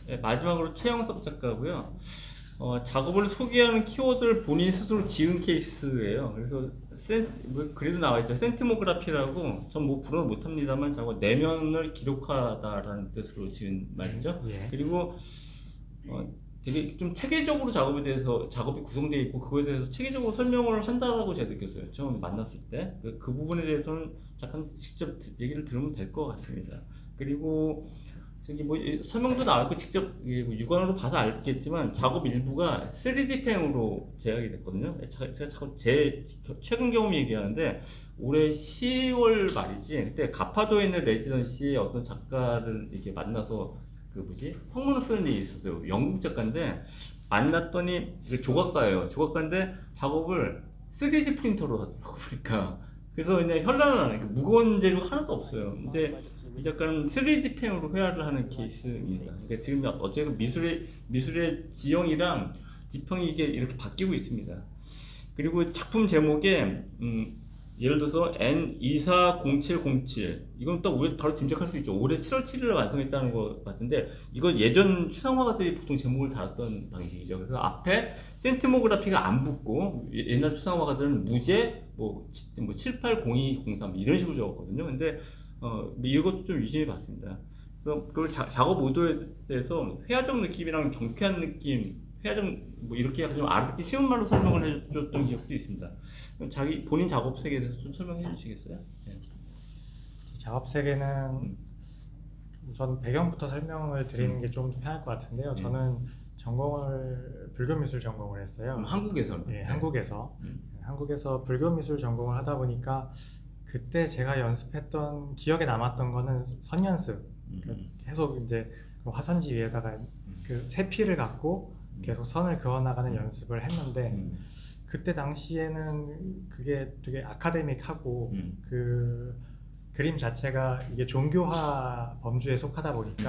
네, 마지막으로 최영석 작가고요. 작업을 소개하는 키워드를 본인 스스로 지은 케이스예요. 그래서 뭐 그래도 나와 있죠. 센티모그라피라고 전 뭐 불어는 못합니다만 작업 내면을 기록하다라는 뜻으로 지은 말이죠. 예. 그리고 되게 좀 체계적으로 작업에 대해서 작업이 구성되어 있고 그거에 대해서 체계적으로 설명을 한다고 제가 느꼈어요. 처음 만났을 때. 그 부분에 대해서는 잠깐 직접 얘기를 들으면 될 것 같습니다. 그리고 저기 뭐 설명도 나왔고 직접 뭐 육안으로 봐서 알겠지만 작업 일부가 3D 펜으로 제작이 됐거든요. 제가 자꾸 제 최근 경험 얘기하는데 올해 10월 말이지. 그때 가파도에 있는 레지던시에 어떤 작가를 이렇게 만나서 그 뭐지 평문을 쓰는 일이 있었어요. 영국 작가인데 만났더니 이게 조각가예요. 조각가인데 작업을 3D 프린터로 하더라고. 그러니까 그래서 그냥 현란은 안 해. 무거운 재료가 하나도 없어요. 근데 이 작가는 3D 펜으로 회화를 하는 케이스입니다. 그러니까 지금 어쨌든 미술의 지형이랑 지평이 이게 이렇게 바뀌고 있습니다. 그리고 작품 제목에 예를 들어서 N240707 이건 또 우리 바로 짐작할 수 있죠. 올해 7월 7일에 완성했다는 것 같은데 이건 예전 추상화가들이 보통 제목을 달았던 방식이죠. 그래서 앞에 센티모그라피가 안 붙고 옛날 추상화가들은 무제 뭐 780203 이런 식으로 적었거든요. 근데 이것도 좀 유심히 봤습니다. 그래서 그걸 작업 의도에 대해서 회화적 느낌이랑 경쾌한 느낌, 회화적 뭐 이렇게 좀 알아듣기 쉬운 말로 설명을 해줬던 기억도 있습니다. 그럼 자기 본인 작업 세계에 대해서 좀 설명해 주시겠어요? 네. 작업 세계는 우선 배경부터 설명을 드리는 게 좀 편할 것 같은데요. 저는 전공을 불교미술 전공을 했어요. 한국에서? 예, 한국에서. 한국에서 불교미술 전공을 하다 보니까 그때 제가 연습했던 기억에 남았던 거는 선연습. 계속 이제 그 화선지 위에다가 그 세피를 갖고 계속 선을 그어나가는 연습을 했는데 그때 당시에는 그게 되게 아카데믹하고 그 그림 자체가 이게 종교화 범주에 속하다 보니까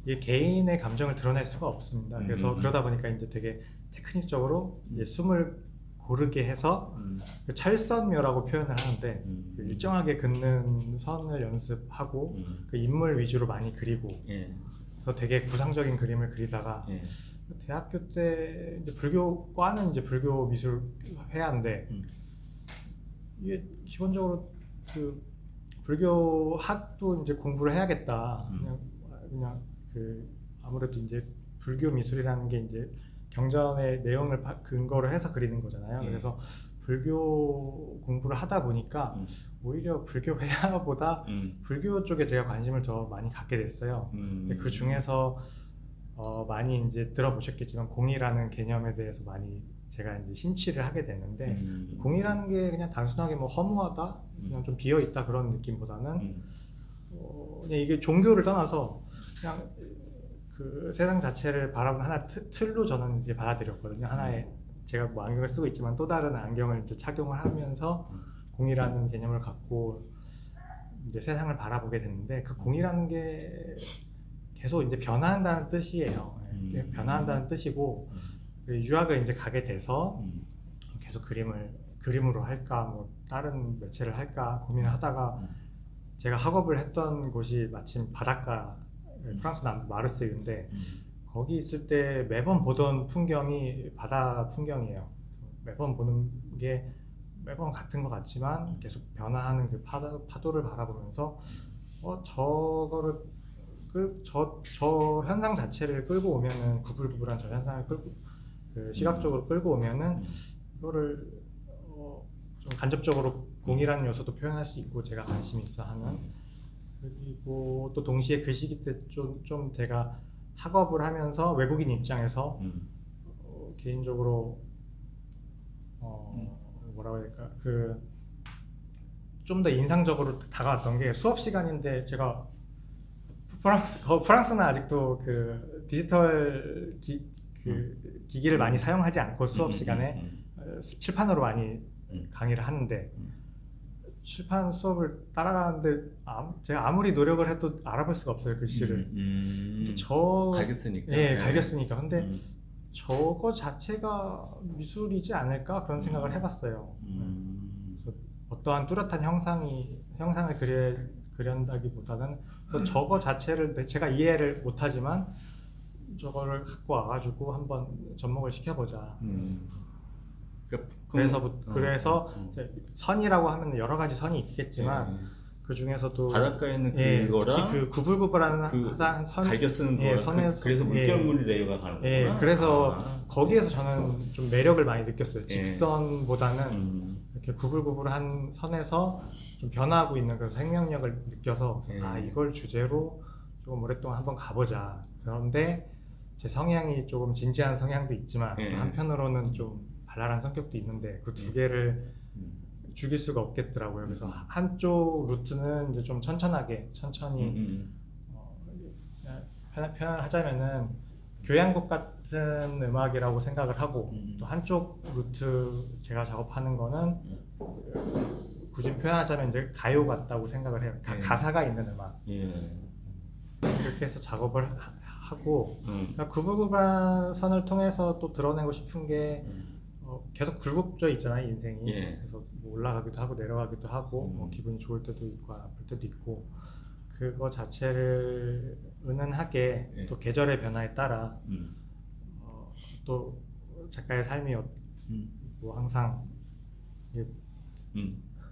이게 개인의 감정을 드러낼 수가 없습니다. 그래서 그러다 보니까 이제 되게 테크닉적으로 이제 숨을 고르게 해서 그 철선묘라고 표현을 하는데 그 일정하게 긋는 선을 연습하고 그 인물 위주로 많이 그리고 그래서 되게 구상적인 그림을 그리다가 대학교 때 이제 불교과는 이제 불교 미술 회화인데 이게 기본적으로 그 불교학도 이제 공부를 해야겠다. 그냥 그 아무래도 이제 불교 미술이라는 게 이제 경전의 내용을 근거로 해서 그리는 거잖아요. 그래서 불교 공부를 하다 보니까 오히려 불교 회화보다 불교 쪽에 제가 관심을 더 많이 갖게 됐어요. 근데 그 중에서 많이 이제 들어보셨겠지만 공이라는 개념에 대해서 많이 제가 이제 심취를 하게 됐는데 공이라는 게 그냥 단순하게 뭐 허무하다, 그냥 좀 비어 있다 그런 느낌보다는 그냥 이게 종교를 떠나서 그냥 그 세상 자체를 바라보는 하나 틀로 저는 이제 받아들였거든요. 하나의 제가 뭐 안경을 쓰고 있지만 또 다른 안경을 이제 착용을 하면서 공이라는 개념을 갖고 이제 세상을 바라보게 됐는데 그 공이라는 게 계속 이제 변화한다는 뜻이에요. 변화한다는 뜻이고 유학을 이제 가게 돼서 계속 그림으로 할까 뭐 다른 매체를 할까 고민을 하다가 제가 학업을 했던 곳이 마침 바닷가 프랑스 남부 마르세유인데 거기 있을 때 매번 보던 풍경이 바다 풍경이에요. 매번 보는 게 매번 같은 것 같지만 계속 변화하는 그 파도를 바라보면서 저거를 저 현상 자체를 끌고 오면은 구불구불한 저 현상을 끌고 그 시각적으로 끌고 오면은 이거를 좀 간접적으로 공이라는 요소도 표현할 수 있고 제가 관심이 있어 하는 그리고 또 동시에 그 시기 때 좀 제가 학업을 하면서 외국인 입장에서 개인적으로 뭐라고 해야 될까 그 좀 더 인상적으로 다가왔던 게 수업 시간인데 제가 프랑스는 아직도 그 디지털 기기를 많이 사용하지 않고 수업 시간에 칠판으로 많이 강의를 하는데 칠판 수업을 따라가는데 제가 아무리 노력을 해도 알아볼 수가 없어요 글씨를. 갈겼으니까. 예, 갈겼으니까. 근데 저거 자체가 미술이지 않을까 그런 생각을 해봤어요. 그래서 어떠한 뚜렷한 형상을 그린다기보다는 저거 자체를 제가 이해를 못하지만 저거를 갖고 와가지고 한번 접목을 시켜보자. 그러니까 그래서 선이라고 하면 여러 가지 선이 있겠지만 그 중에서도 바닷가에 있는 그거랑 특히 그 구불구불한 그 선 갈겨 쓰는 거랑 선에서 그래서 물결무늬 레이어가 가는 거구나. 그래서 거기에서 저는 좀 매력을 많이 느꼈어요. 예. 직선보다는 이렇게 구불구불한 선에서 좀 변화하고 있는 그 생명력을 느껴서 이걸 주제로 조금 오랫동안 한번 가보자. 그런데 제 성향이 조금 진지한 성향도 있지만 한편으로는 좀 발랄한 성격도 있는데 그 두 개를 죽일 수가 없겠더라고요. 그래서 한쪽 루트는 이제 좀 천천히 표현하자면은 교향곡 같은 음악이라고 생각을 하고 또 한쪽 루트 제가 작업하는 거는 굳이 표현하자면 이제 가요 같다고 생각을 해요. 가사가 있는 음악. 그렇게 해서 작업을 하고 구불구불한 선을 통해서 또 드러내고 싶은 게 계속 굴곡져 있잖아요, 인생이. 그래서 뭐 올라가기도 하고 내려가기도 하고 뭐 기분이 좋을 때도 있고 아플 때도 있고 그거 자체를 은은하게 또 계절의 변화에 따라 또 작가의 삶이 뭐 항상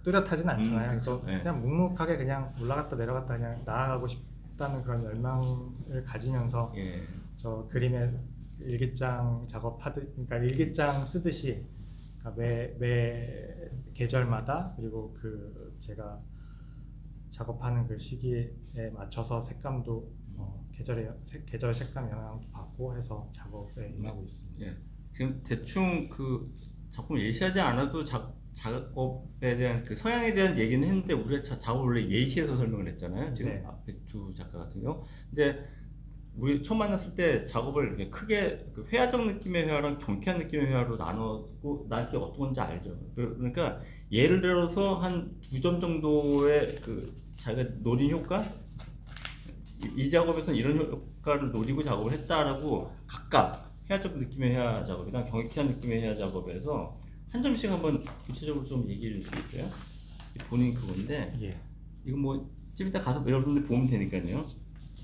뚜렷하진 않잖아요. 그래서 그냥 묵묵하게 그냥 올라갔다 내려갔다 그냥 나아가고 싶다는 그런 열망을 가지면서 저 그림의 일기장 그러니까 일기장 쓰듯이 그러니까 매 계절마다 그리고 그 제가 작업하는 그 시기에 맞춰서 색감도 계절 색감 영향도 받고 해서 작업에 임하고 있습니다. 지금 대충 그 작품 예시하지 않아도 작업에 대한 그 서양에 대한 얘기는 했는데 우리가 작업을 원래 예시해서 설명을 했잖아요. 지금 앞에 두 작가 같은 경우. 근데 우리 처음 만났을 때 작업을 이렇게 크게 그 회화적 느낌의 회화랑 경쾌한 느낌의 회화로 나한테 어떤 건지 알죠. 그러니까 예를 들어서 한 2점 정도의 그 자기가 노린 효과, 이 작업에서는 이런 효과를 노리고 작업을 했다라고 각각 회화적 느낌의 회화 작업이랑 경쾌한 느낌의 회화 작업에서 한 점씩 한번 구체적으로 좀 얘기해 줄 수 있어요? 본인 그건데 이거 뭐 좀 이따 가서 여러분들 보면 되니까요.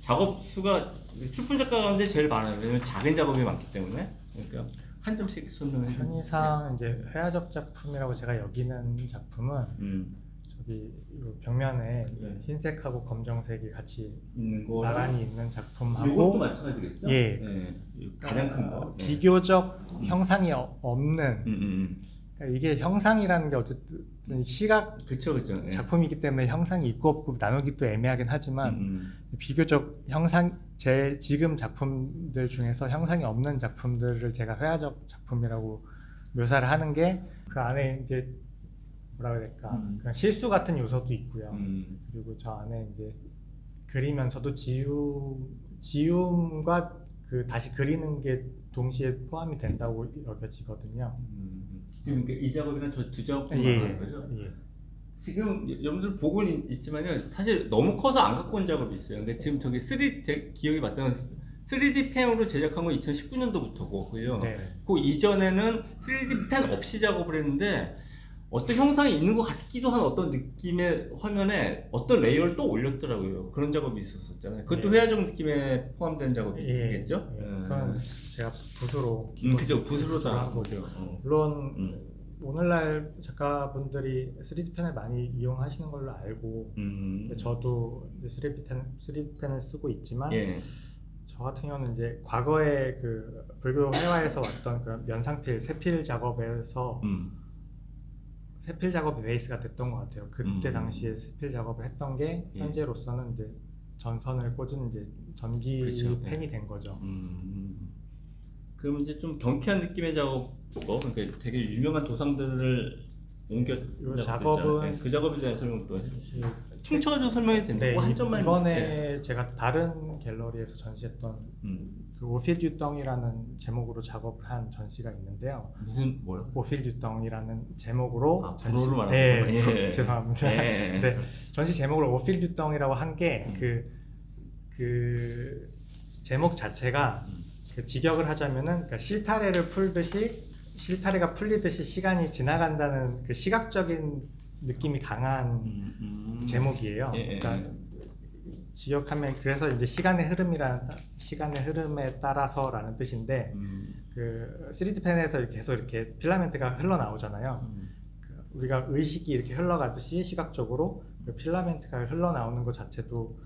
작업 수가 출품 작가 가운데 제일 많아요. 왜냐면 작은 작업이 많기 때문에. 그러니까 한 점씩 설명해 주세요. 편의상 이제 회화적 작품이라고 제가 여기는 작품은 저기 벽면에 흰색하고 검정색이 같이 있는 거 나란히 있는 작품하고 이것도 마찬가지겠죠? 가장 큰 거. 비교적 형상이 없는 그러니까 이게 형상이라는 게 어쨌든 시각 그쵸. 작품이기 때문에 형상이 있고 없고 나누기도 애매하긴 하지만 비교적 제 지금 작품들 중에서 형상이 없는 작품들을 제가 회화적 작품이라고 묘사를 하는 게 그 안에 이제 뭐라 해야 될까 그냥 실수 같은 요소도 있고요. 그리고 저 안에 이제 그리면서도 지움과 그 다시 그리는 게 동시에 포함이 된다고 여겨지거든요. 지금 이 작업이랑 저 두 작업만 하는 거죠? 지금 여러분들 보고는 있지만요, 사실 너무 커서 안 갖고 온 작업이 있어요. 근데 지금 저기 3D 기억이 맞다면 3D 펜으로 제작한 건 2019년도부터고요. 그 이전에는 3D 펜 없이 작업을 했는데 어떤 형상이 있는 것 같기도 한 어떤 느낌의 화면에 어떤 레이어를 또 올렸더라고요. 그런 작업이 있었잖아요. 그것도 회화적 느낌에 포함된 작업이겠죠? 그건 제가 붓으로 그죠. 붓으로 한 거죠. 물론 오늘날 작가분들이 3D 펜을 많이 이용하시는 걸로 알고 근데 저도 3D 펜을 쓰고 있지만 저 같은 경우는 이제 과거에 그 불교 회화에서 왔던 그런 면상필, 세필 작업에서 세필 작업이 베이스가 됐던 것 같아요. 그때 당시에 세필 작업을 했던 게 현재로서는 이제 전선을 꽂은 이제 전기 펜이 된 거죠. 그럼 이제 좀 경쾌한 느낌의 작업, 그러니까 되게 유명한 도상들을 옮겨 작업은 그 작업에 대한 설명 또 해주시죠. 퉁쳐가지고 설명해도 된다고 한 점만. 이번에 제가 다른 갤러리에서 전시했던 그 오필듀덩이라는 제목으로 작업을 한 전시가 있는데요. 무슨 뭐요? 오필듀덩이라는 제목으로 불어로 말하는 거. 죄송합니다. 네, 전시 제목을 오필듀덩이라고 한 게 그 제목 자체가 그 직역을 하자면은 그러니까 실타래를 풀듯이 실타래가 풀리듯이 시간이 지나간다는 그 시각적인 느낌이 강한 제목이에요. 그러니까 지역하면 그래서 이제 시간의 흐름에 따라서라는 뜻인데 그 3D 펜에서 계속 이렇게 필라멘트가 흘러나오잖아요. 우리가 의식이 이렇게 흘러가듯이 시각적으로 그 필라멘트가 흘러나오는 것 자체도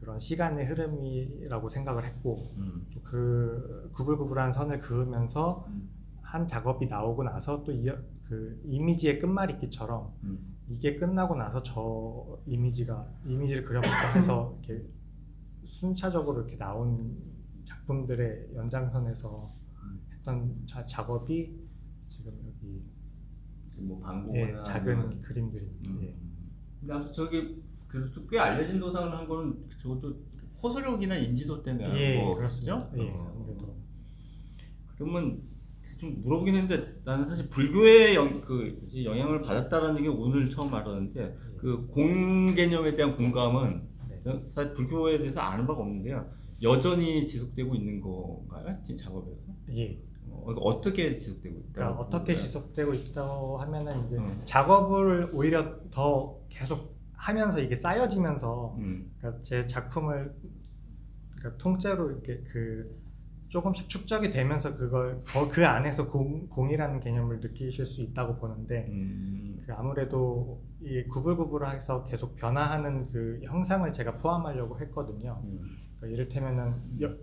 그런 시간의 흐름이라고 생각을 했고 또 그 구불구불한 선을 그으면서 한 작업이 나오고 나서 또 그 이미지의 끝말잇기처럼 이게 끝나고 나서 저 이미지를 그려볼까 해서 이렇게 순차적으로 이렇게 나온 작품들의 연장선에서 했던 작업이 지금 여기 뭐 방법이나 작은 그림들입니다. 예. 근데 아무튼 저기 그래도 꽤 알려진 도상을 한 거는 저것도 호소력이나 인지도 때문에 하는 거 그렇습니다. 같죠? 예, 아무래도. 그러면 좀 물어보긴 했는데 나는 사실 불교의 영향을 받았다라는 게 오늘 처음 알았는데 그 공 개념에 대한 공감은 사실 불교에 대해서 아는 바가 없는데요. 여전히 지속되고 있는 건가요? 지금 작업에서? 예. 어떻게 지속되고 있다? 그러니까 어떻게 지속되고 있다고 하면은 이제 작업을 오히려 더 계속 하면서 이게 쌓여지면서 그러니까 제 작품을 그러니까 통째로 이렇게 조금씩 축적이 되면서 그걸 그 안에서 공이라는 개념을 느끼실 수 있다고 보는데 그 아무래도 이 구불구불해서 계속 변화하는 그 형상을 제가 포함하려고 했거든요. 그러니까 이를테면은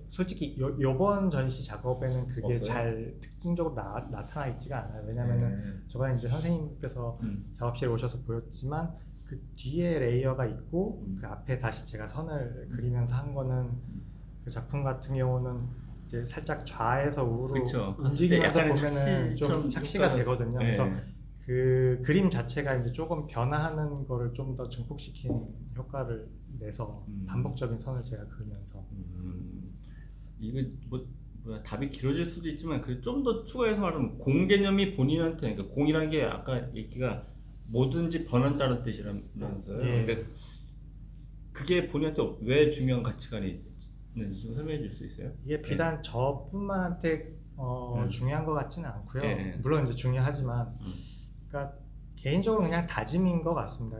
솔직히 요번 전시 작업에는 그게 잘 특징적으로 나타나 있지가 않아요. 왜냐면은 저번에 이제 선생님께서 작업실에 오셔서 보였지만 그 뒤에 레이어가 있고 그 앞에 다시 제가 선을 그리면서 한 거는 그 작품 같은 경우는 이제 살짝 좌에서 우로 움직이면서 보면은 좀 착시가 되거든요. 그래서 그 그림 자체가 이제 조금 변화하는 거를 좀 더 증폭시키는 효과를 내서 반복적인 선을 제가 그리면서 이거 뭐야 답이 길어질 수도 있지만 좀 더 추가해서 말하면 공 개념이 본인한테 그러니까 공이라는 게 아까 얘기가 뭐든지 변한다는 뜻이라면서요. 근데 그게 본인한테 왜 중요한 가치관이 있는지 좀 설명해 줄 수 있어요? 이게 비단 저뿐만한테 중요한 것 같지는 않고요. 물론 이제 중요하지만 그러니까 개인적으로 그냥 다짐인 것 같습니다.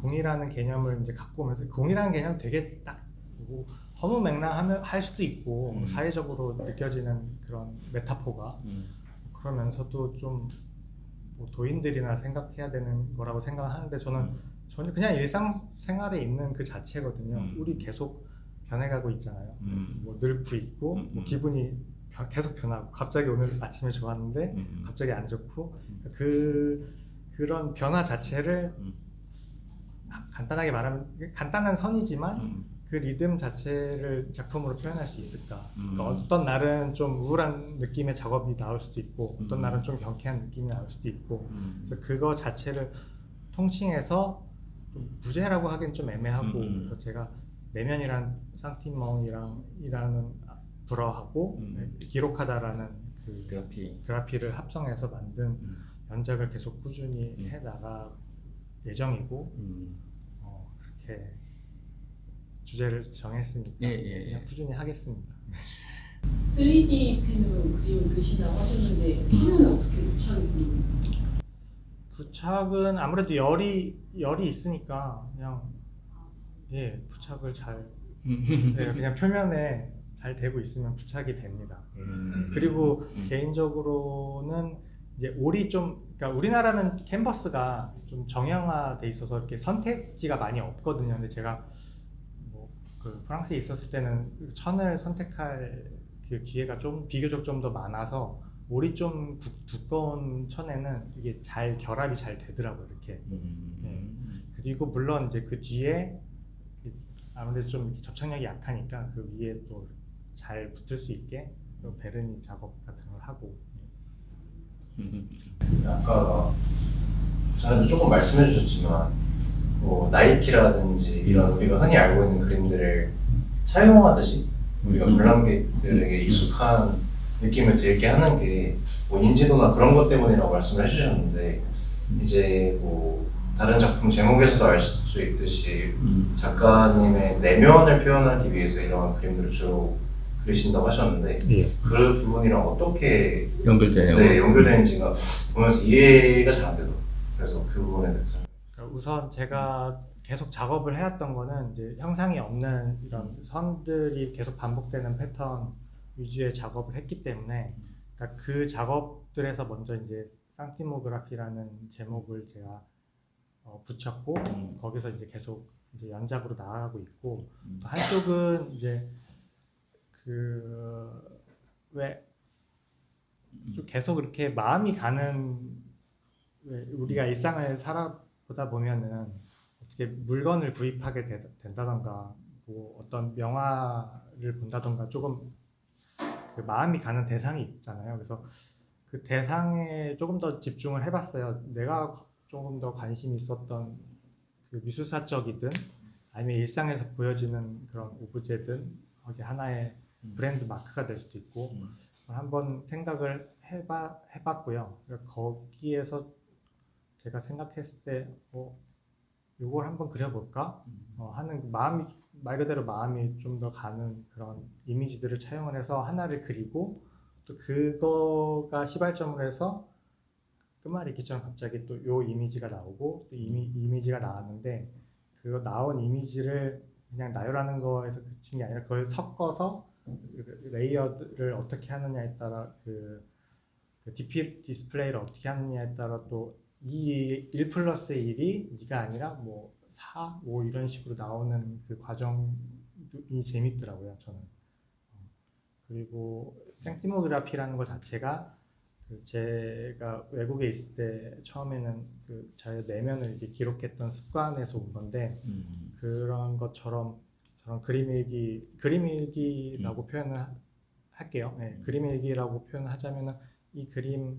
공이라는 개념을 이제 갖고 오면서 공이라는 개념 되게 딱 뭐 허무맹랑할 수도 있고 사회적으로 느껴지는 그런 메타포가 그러면서도 좀 뭐 도인들이나 생각해야 되는 거라고 생각하는데 저는 그냥 일상생활에 있는 그 자체거든요. 우리 계속 변해가고 있잖아요. 뭐 늙고 있고 뭐 기분이 계속 변하고 갑자기 오늘 아침에 좋았는데 갑자기 안 좋고 그런 변화 자체를 간단하게 말하면 간단한 선이지만 그 리듬 자체를 작품으로 표현할 수 있을까? 그러니까 어떤 날은 좀 우울한 느낌의 작업이 나올 수도 있고 어떤 날은 좀 경쾌한 느낌이 나올 수도 있고 그래서 그거 자체를 통칭해서 좀 무죄라고 하기엔 좀 애매하고 그래서 제가 내면이란 쌍티멍이랑이라는 불어하고 기록하다라는 그 그래피를 합성해서 만든 연작을 계속 꾸준히 해 나갈 예정이고 그렇게 주제를 정했으니까 그냥 꾸준히 하겠습니다. 3D 펜으로 그림 그리신다고 하셨는데 펜은 어떻게 부착이 됩니까? 부착은 아무래도 열이 있으니까 그냥 부착을 잘 그냥 표면에 잘 되고 있으면 부착이 됩니다. 그리고 개인적으로는 이제 올이 그러니까 우리나라는 캔버스가 좀 정형화돼 있어서 이렇게 선택지가 많이 없거든요. 근데 제가 그 프랑스에 있었을 때는 천을 선택할 그 기회가 좀 비교적 좀 더 많아서 올이 좀 두꺼운 천에는 이게 잘 결합이 잘 되더라고요. 이렇게. 그리고 물론 이제 그 뒤에 아무래도 좀 접착력이 약하니까 그 위에 또 잘 붙을 수 있게 또 베르니 작업 같은 걸 하고. 아까 전에도 조금 말씀해 주셨지만 뭐 나이키라든지 이런 우리가 흔히 알고 있는 그림들을 차용하듯이 우리가 관람객들에게 익숙한 느낌을 들게 하는 게 뭐 인지도나 그런 것 때문이라고 말씀을 해주셨는데 이제 뭐 다른 작품 제목에서도 알 수 있듯이 작가님의 내면을 표현하기 위해서 이런 그림들을 주로 그리신다고 하셨는데 그 부분이랑 어떻게 연결되는지가 보면서 이해가 잘 안 되더라고요. 그래서 그 부분에 대해서 우선 제가 계속 작업을 해왔던 거는 이제 형상이 없는 이런 선들이 계속 반복되는 패턴 위주의 작업을 했기 때문에, 그러니까 그 작업들에서 먼저 이제 쌍티모그라피라는 제목을 제가 붙였고 거기서 이제 계속 이제 연작으로 나아가고 있고, 또 한쪽은 이제 왜 좀 계속 이렇게 마음이 가는, 왜 우리가 일상을 살아보다 보면은 어떻게 물건을 구입하게 된다던가 뭐 어떤 명화를 본다던가 조금 그 마음이 가는 대상이 있잖아요. 그래서 그 대상에 조금 더 집중을 해봤어요. 내가 조금 더 관심이 있었던 그 미술사적이든 아니면 일상에서 보여지는 그런 오브제든 거기 하나의 브랜드 마크가 될 수도 있고 한번 생각을 해봤고요. 그러니까 거기에서 제가 생각했을 때 이걸 한번 그려볼까 하는 마음이, 말 그대로 마음이 좀 더 가는 그런 이미지들을 차용을 해서 하나를 그리고, 또 그거가 시발점으로 해서 끝말잇기처럼 갑자기 또 요 이미지가 나오고 또 이미지가 나왔는데, 그거 나온 이미지를 그냥 나열하는 거에서 그친 게 아니라 그걸 섞어서 레이어드를 어떻게 하느냐에 따라 그 디스플레이를 어떻게 하느냐에 따라 또 이 1 플러스 1이 2가 아니라 뭐 4, 5 이런 식으로 나오는 그 과정이 재밌더라고요, 저는. 그리고 생티모그라피라는 것 자체가 제가 외국에 있을 때 처음에는 그 자유 내면을 이렇게 기록했던 습관에서 온 건데, 그런 것처럼 저런 그림 일기라고 표현을 할게요. 네, 그림 일기라고 표현을 하자면은 이 그림을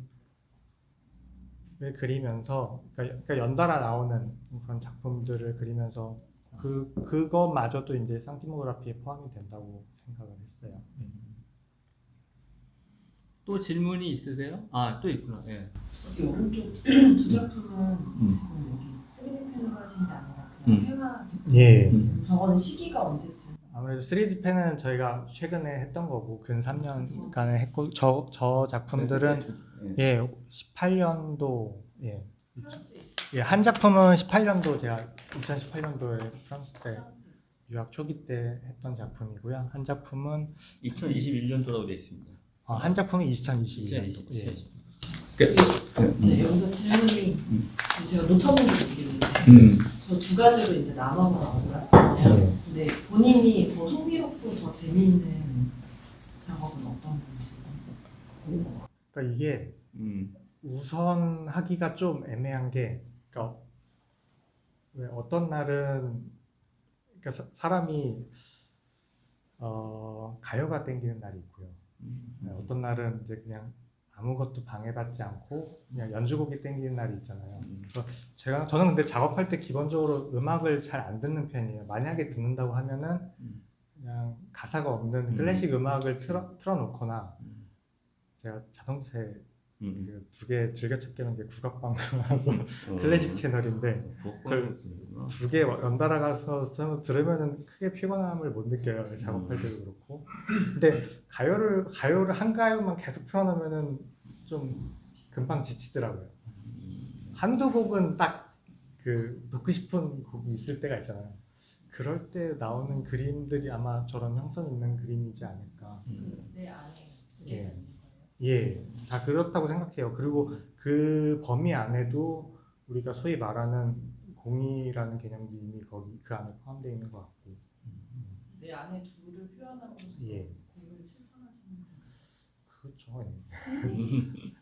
그리면서, 그러니까 연달아 나오는 그런 작품들을 그리면서 그것마저도 이제 쌍티모그라피에 포함이 된다고 생각을 했어요. 또 질문이 있으세요? 또 있구나. 예. 여기 오른쪽 두 작품은 지금 여기 3D 펜으로 하신 게 아니라 그냥 회화 제품. 예. 저거는 시기가 언제쯤? 아무래도 3D 펜은 저희가 최근에 했던 거고 근 3년간을 했고, 저 작품들은 예 18년도 예, 한 작품은 18년도 제가 2018년도에 프랑스에 유학 초기 때 했던 작품이고요. 한 작품은 2021년도라고 되어 있습니다. 한 작품은 2022년도. 예. 네, 여기서 질문이 제가 놓쳐본 게 있는데 저 두 가지로 이제 나눠서 나왔잖아요. 근데 본인이 더 흥미롭고 더 재미있는 작업은 어떤 건지. 그러니까 이게 우선 하기가 좀 애매한 게, 그러니까 왜 어떤 날은 그러니까 사람이 가요가 땡기는 날이 있고요. 어떤 날은 이제 그냥 아무것도 방해받지 않고 그냥 연주곡이 땡기는 날이 있잖아요. 그래서 저는 근데 작업할 때 기본적으로 음악을 잘 안 듣는 편이에요. 만약에 듣는다고 하면은 그냥 가사가 없는 클래식 음악을 틀어놓거나, 제가 자동차에 두 개 즐겨찾기 하는 게 국악방송하고 클래식 채널인데 그걸 두 개 연달아 가서 들으면은 크게 피곤함을 못 느껴요. 작업할 때도 그렇고. 근데 가요를 한 가요만 계속 틀어놓으면은 좀 금방 지치더라고요. 한두 곡은 딱 그 듣고 싶은 곡이 있을 때가 있잖아요. 그럴 때 나오는 그림들이 아마 저런 형성 있는 그림이지 않을까. 내 안에 두 개가 있는 거예요? 예, 다 그렇다고 생각해요. 그리고 그 범위 안에도 우리가 소위 말하는 공이라는 개념도 이미 거기 그 안에 포함되어 있는 것 같고. 내 안에 둘을 표현하고서 예. 공을 실천하시는 건가요? 그렇죠.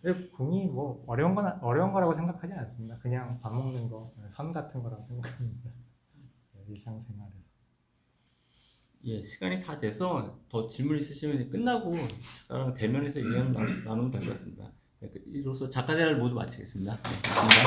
예. 공이 뭐 어려운 거라고 생각하지 않습니다. 그냥 밥 먹는 거, 선 같은 거라고 생각합니다. 일상생활에서. 예, 시간이 다 돼서 더 질문 있으시면 이제 끝나고 작가랑 대면에서 의견 나누면 될 것 같습니다. 이로써 작가 대화를 모두 마치겠습니다. 네, 감사합니다.